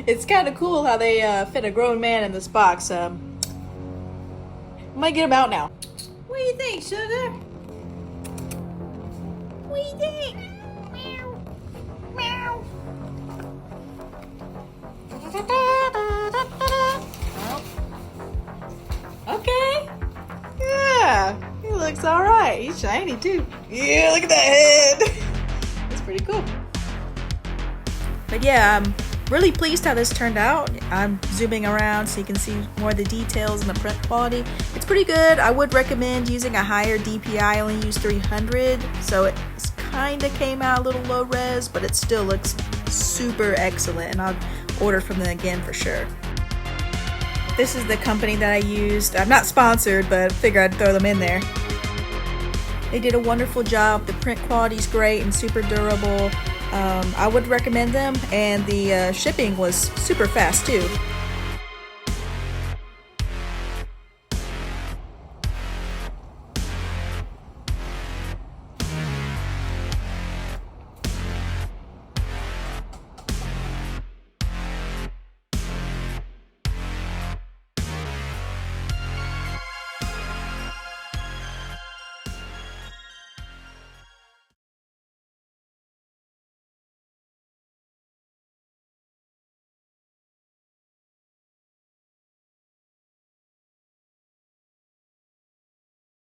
It's kind of cool how they fit a grown man in this box. I might get him out now. What do you think, sugar? What do you think? Meow. Meow. Okay. Yeah, he looks all right. He's shiny too. Yeah, look at that head. That's pretty cool. But yeah, I'm really pleased how this turned out. I'm zooming around so you can see more of the details and the print quality. It's pretty good. I would recommend using a higher DPI. I only use 300, so it kind of came out a little low res, but it still looks super excellent, and I'll order from them again for sure. This is the company that I used. I'm not sponsored, but I figured I'd throw them in there. They did a wonderful job. The print quality is great and super durable. I would recommend them, and the shipping was super fast too.